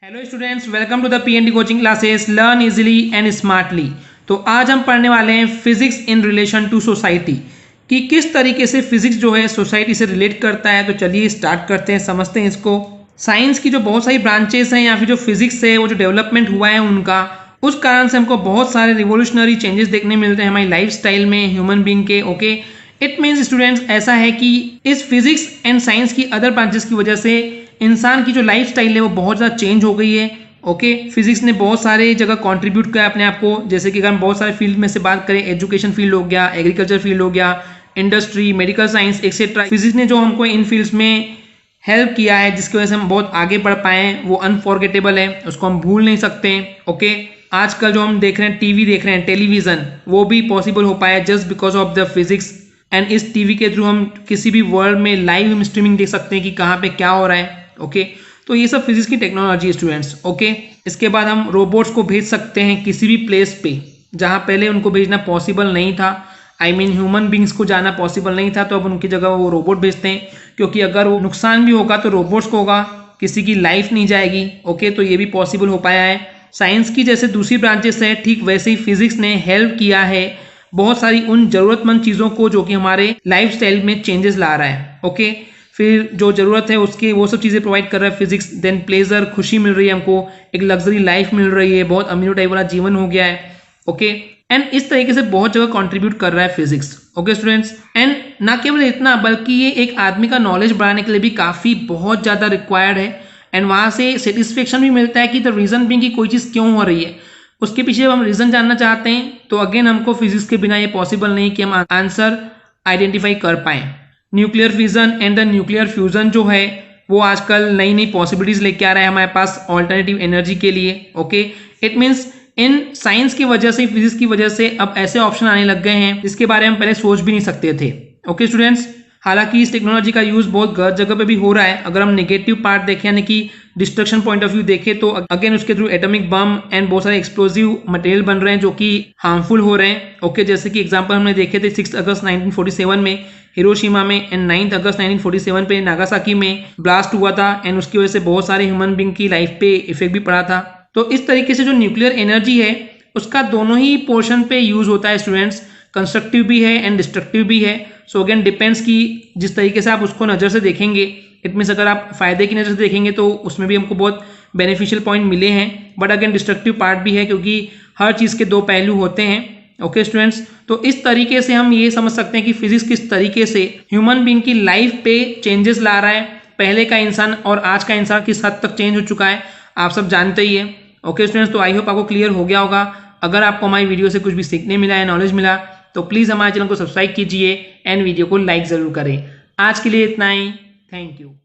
Hello students, welcome to the PND coaching classes learn easily and smartly. तो आज हम पढ़ने वाले हैं physics in relation to society कि किस तरीके से फिजिक्स जो है सोसाइटी से रिलेट करता है। तो चलिए स्टार्ट करते हैं, समझते हैं इसको। साइंस की जो बहुत सारी ब्रांचेस हैं या फिर जो फिजिक्स है वो जो डेवलपमेंट हुआ है उनका, उस कारण से हमको बहुत सारे रिवोल्यूशनरी चेंजेस देखने मिलते हैं हमारी लाइफ स्टाइल में ह्यूमन बींग के। ओके, इट मीन्स स्टूडेंट्स ऐसा है कि इस फिजिक्स एंड साइंस की अदर ब्रांचेस की वजह से इंसान की जो लाइफ स्टाइल है वो बहुत ज़्यादा चेंज हो गई है। ओके, फिजिक्स ने बहुत सारे जगह कंट्रीब्यूट किया अपने आप को, जैसे कि अगर हम बहुत सारे फील्ड में से बात करें, एजुकेशन फील्ड हो गया, एग्रीकल्चर फील्ड हो गया, industry, medical science etcetera. Physics ने जो हमको इन फील्ड्स में हेल्प किया है, जिसकी वजह से हम बहुत आगे बढ़ पाए हैं, वो अनफॉरगेटेबल है, उसको हम भूल नहीं सकते। ओके, आजकल जो हम देख रहे हैं, टीवी देख रहे हैं, टेलीविजन, वो भी पॉसिबल हो पाया just because of the physics. And इस टीवी के थ्रू हम किसी भी वर्ल्ड में लाइव स्ट्रीमिंग देख सकते हैं कि कहाँ पे क्या हो रहा है। ओके, तो ये सब फिजिक्स की टेक्नोलॉजी है स्टूडेंट्स। ओके, इसके बाद हम रोबोट्स को भेज सकते हैं किसी भी प्लेस पे जहाँ पहले उनको भेजना पॉसिबल नहीं था। आई मीन ह्यूमन बींग्स को जाना पॉसिबल नहीं था, तो अब उनकी जगह वो रोबोट भेजते हैं, क्योंकि अगर वो नुकसान भी होगा तो रोबोट्स को होगा, किसी की लाइफ नहीं जाएगी। ओके, तो ये भी पॉसिबल हो पाया है। साइंस की जैसे दूसरी ब्रांचेस है, ठीक वैसे ही फिजिक्स ने हेल्प किया है बहुत सारी उन जरूरतमंद चीज़ों को जो कि हमारे लाइफ स्टाइल में चेंजेस ला रहा है। ओके, फिर जो ज़रूरत है उसके वो सब चीज़ें प्रोवाइड कर रहा है फिजिक्स। देन प्लेजर, खुशी मिल रही है हमको, एक लग्जरी लाइफ मिल रही है, बहुत अमीरो टाइप वाला जीवन हो गया है। ओके, एंड इस तरीके से बहुत जगह कंट्रीब्यूट कर रहा है फिजिक्स। ओके स्टूडेंट्स, एंड ना केवल इतना बल्कि ये एक आदमी का नॉलेज बढ़ाने के लिए भी काफ़ी बहुत ज़्यादा रिक्वायर्ड है। एंड वहाँ से सेटिस्फेक्शन भी मिलता है कि द रीज़न बीइंग कि कोई चीज़ क्यों हो रही है, उसके पीछे जब हम रीज़न जानना चाहते हैं तो अगेन हमको फिजिक्स के बिना ये पॉसिबल नहीं कि हम आंसर आइडेंटिफाई कर पाएँ। Nuclear fission and the nuclear fusion जो है वो आजकल नई नई पॉसिबिलिटीज लेके आ रहा है हमारे पास ऑल्टरनेटिव एनर्जी के लिए। Okay, it means in science की वजह से, फिजिक्स की वजह से अब ऐसे ऑप्शन आने लग गए हैं जिसके बारे में हम पहले सोच भी नहीं सकते थे। ओके स्टूडेंट्स, हालांकि इस टेक्नोलॉजी का यूज बहुत गलत जगह पे भी हो रहा है। अगर हम नेगेटिव पार्ट देखें यानी कि डिस्ट्रक्शन पॉइंट ऑफ व्यू देखें तो अगेन उसके थ्रू एटॉमिक बम एंड बहुत सारे एक्सप्लोजिव मटेरियल बन रहे हैं जो कि हार्मफुल हो रहे हैं। ओके, जैसे कि एग्जांपल हमने देखे थे 6 अगस्त 1947 में हिरोशिमा में, एंड 9 अगस्त 1947 पे नागासाकी में ब्लास्ट हुआ था, एंड उसकी वजह से बहुत सारे ह्यूमन बींग की लाइफ पे इफेक्ट भी पड़ा था। तो इस तरीके से जो न्यूक्लियर एनर्जी है उसका दोनों ही पोर्शन पे यूज होता है स्टूडेंट्स, कंस्ट्रक्टिव भी है एंड डिस्ट्रक्टिव भी है। सो अगेन डिपेंड्स कि जिस तरीके से आप उसको नज़र से देखेंगे। इट मीन्स अगर आप फायदे की नज़र से देखेंगे तो उसमें भी हमको बहुत बेनिफिशियल पॉइंट मिले हैं, बट अगेन डिस्ट्रक्टिव पार्ट भी है क्योंकि हर चीज़ के दो पहलू होते हैं। ओके स्टूडेंट्स, तो इस तरीके से हम ये समझ सकते हैं कि फिजिक्स किस तरीके से ह्यूमन बींग की लाइफ पे चेंजेस ला रहा है। पहले का इंसान और आज का इंसान किस हद तक चेंज हो चुका है आप सब जानते ही है। ओके स्टूडेंट्स, तो आई होप आपको क्लियर हो गया होगा। अगर आपको हमारी वीडियो से कुछ भी सीखने मिला है, नॉलेज मिला, तो प्लीज़ हमारे चैनल को सब्सक्राइब कीजिए एंड वीडियो को लाइक ज़रूर करें। आज के लिए इतना ही, थैंक यू।